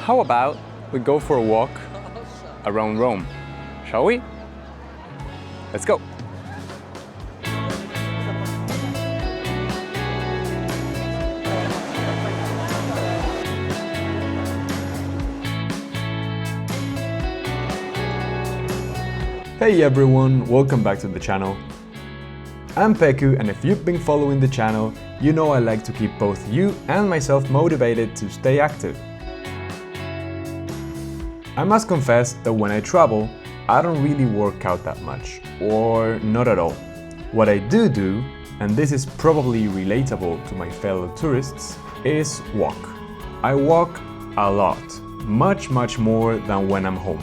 How about we go for a walk around Rome, shall we? Let's go! Hey everyone, welcome back to the channel. I'm Peku, and if you've been following the channel, you know I like to keep both you and myself motivated to stay active. I must confess that when I travel, I don't really work out that much, or not at all. What I do, and this is probably relatable to my fellow tourists, is walk. I walk a lot, much more than when I'm home.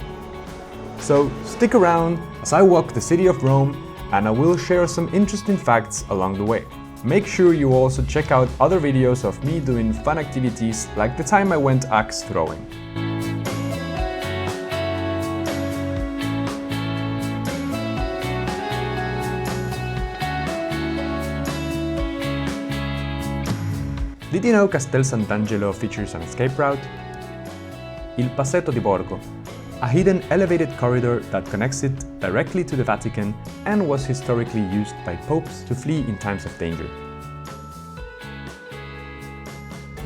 So stick around as I walk the city of Rome, and I will share some interesting facts along the way. Make sure you also check out other videos of me doing fun activities like the time I went axe throwing. Did you know Castel Sant'Angelo features an escape route? Il Passetto di Borgo, a hidden elevated corridor that connects it directly to the Vatican and was historically used by popes to flee in times of danger.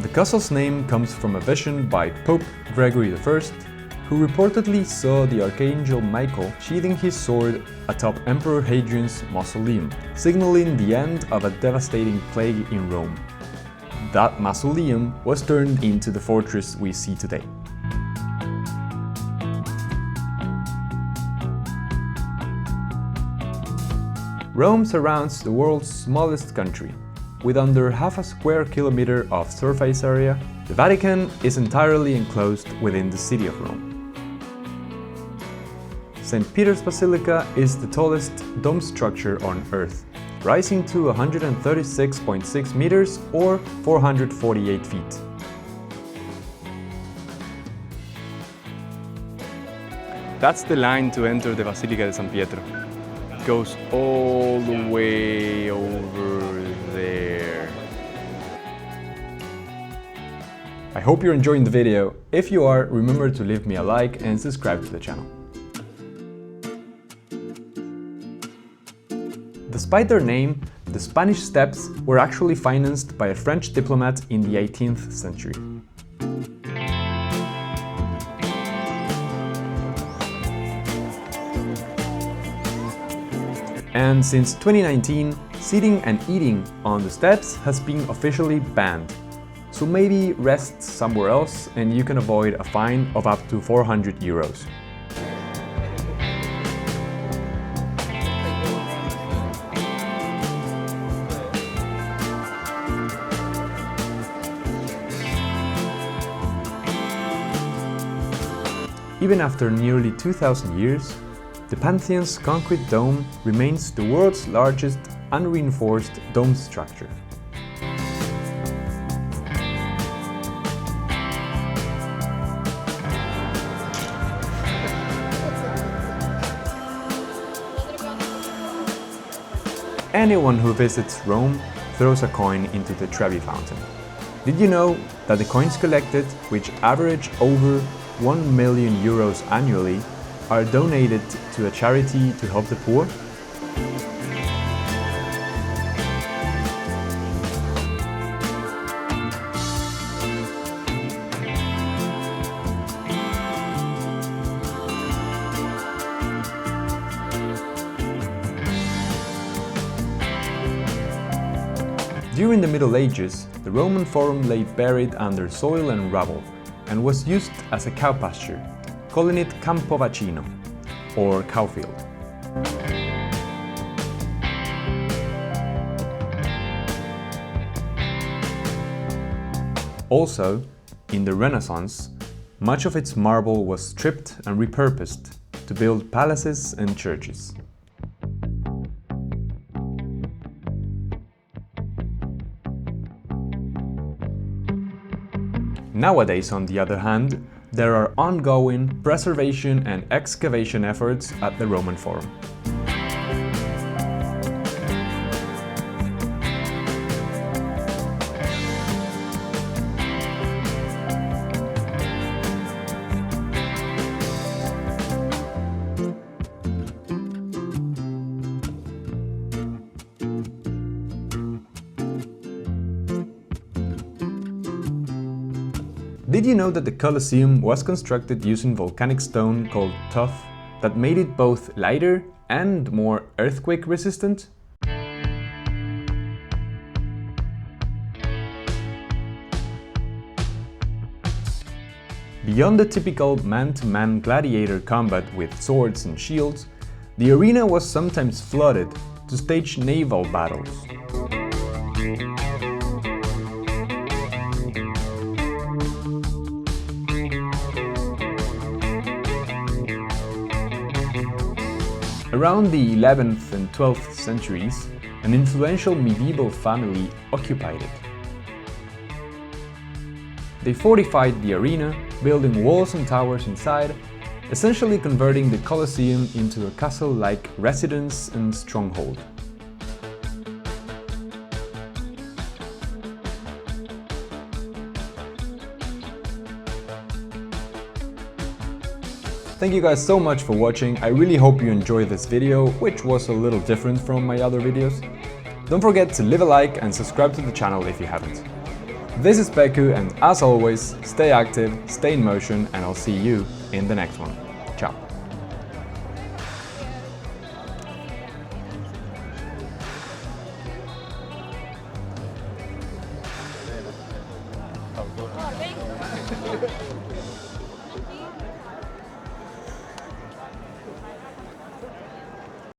The castle's name comes from a vision by Pope Gregory I, who reportedly saw the Archangel Michael sheathing his sword atop Emperor Hadrian's mausoleum, signaling the end of a devastating plague in Rome. That mausoleum was turned into the fortress we see today. Rome surrounds the world's smallest country. With under half a square kilometer of surface area, the Vatican is entirely enclosed within the city of Rome. St. Peter's Basilica is the tallest dome structure on Earth, rising to 136.6 meters or 448 feet. That's the line to enter the Basilica de San Pietro. It goes all the way over there. I hope you're enjoying the video. If you are, remember to leave me a like and subscribe to the channel. Despite their name, the Spanish Steps were actually financed by a French diplomat in the 18th century. And since 2019, sitting and eating on the steps has been officially banned. So maybe rest somewhere else and you can avoid a fine of up to 400 euros. Even after nearly 2,000 years, the Pantheon's concrete dome remains the world's largest unreinforced dome structure. Anyone who visits Rome throws a coin into the Trevi Fountain. Did you know that the coins collected, which average over 1 million euros annually, are donated to a charity to help the poor? During the Middle Ages, the Roman Forum lay buried under soil and rubble and was used as a cow pasture, calling it Campo Vaccino, or cowfield. Also, in the Renaissance, much of its marble was stripped and repurposed to build palaces and churches. Nowadays, on the other hand, there are ongoing preservation and excavation efforts at the Roman Forum. Did you know that the Colosseum was constructed using volcanic stone called tuff that made it both lighter and more earthquake resistant? Beyond the typical man-to-man gladiator combat with swords and shields, the arena was sometimes flooded to stage naval battles. Around the 11th and 12th centuries, an influential medieval family occupied it. They fortified the arena, building walls and towers inside, essentially converting the Colosseum into a castle-like residence and stronghold. Thank you guys so much for watching. I really hope you enjoyed this video, which was a little different from my other videos. Don't forget to leave a like and subscribe to the channel if you haven't. This is Peku, and as always, stay active, stay in motion, and I'll see you in the next one. Ciao.